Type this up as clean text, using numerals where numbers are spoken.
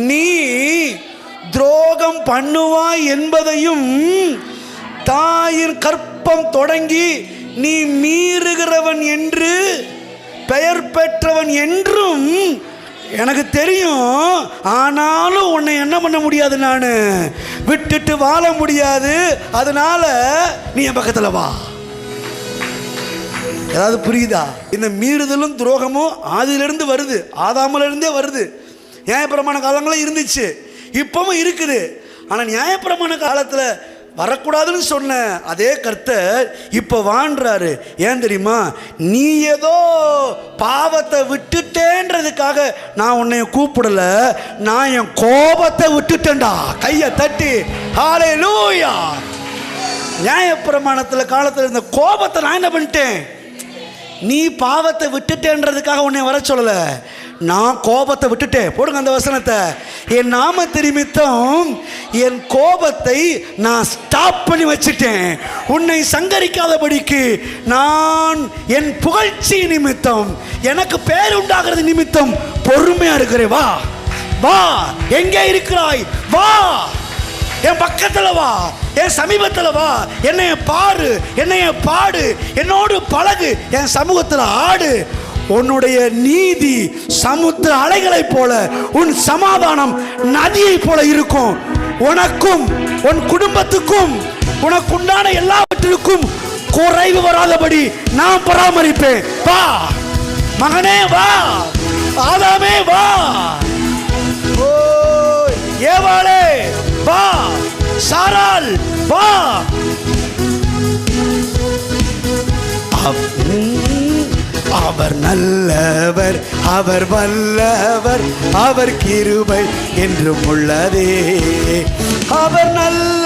நீ துரோகம் பண்ணுவாய் என்பதையும் தாயின் கற்பம் தொடங்கி நீ மீறுகிறவன் என்று பெயர் பெற்றவன் என்றும் எனக்கு தெரியும். ஆனாலும் உன்னை என்ன பண்ண முடியாது, நான் விட்டுட்டு வாழ முடியாது. அதனால நீ என் பக்கத்தில் வா. ஏதாவது புரியுதா? இந்த மீறுதலும் துரோகமும் ஆதியிலிருந்து வருது, ஆதாமிலிருந்தே வருது. நியாயப்பிரமாண காலங்களும் இருந்துச்சு, இப்பவும் இருக்குது. ஆனால் நியாயப்பிரமாண காலத்தில் வரக்கூடாதுன்னு சொன்ன அதே கர்த்தர் இப்போ வாழ்றாரு. ஏன் தெரியுமா? நீ ஏதோ பாவத்தை விட்டுட்டேன்றதுக்காக நான் உன்னை கூப்பிடல, நான் என் கோபத்தை விட்டுட்டேன்டா. கையை தட்டி ஹல்லேலூயா. நியாயப்பிரமாணத்தில் காலத்தில் இருந்த கோபத்தை நான் என்ன பண்ணிட்டேன்? நீ பாவத்தை விட்டுட்டேன்றதுக்காக உன்னை வர சொல்லல, நான் கோபத்தை விட்டுட்டேன். போடுங்க அந்த வசனத்தை. என் நாமத்து நிமித்தம் என் கோபத்தை நான் ஸ்டாப் பண்ணி வச்சுட்டேன். உன்னை சங்கரிக்காதபடிக்கு நான் என் புகழ்ச்சி நிமித்தம், எனக்கு பேர் உண்டாகிறது நிமித்தம் பொறுமையா இருக்கிறேன். வா வா, எங்கே இருக்கிறாய்? வா, என் பக்கத்துல வா, என் சமீபத்துல வா, என்னைய பாரு, என்னைய பாடு, என்னோடு பழகு, என் சமூகத்தில் ஆடு. உன்னுடைய நீதி சமுத்திர அலைகளை போல, உன் சமாதானம் நதியை போல இருக்கும். உனக்கும் உன் குடும்பத்துக்கும் உனக்குண்டான எல்லாவற்றிற்கும் குறைவு வராதபடி நான் பராமரிப்பேன். வா மகனே, வா ஆதாமே, வா ஏவாளே, வா சாராள், வா. அவர் நல்லவர், அவர் வல்லவர், அவர் கிருபை என்றும் உள்ளதே. அவர் நல்ல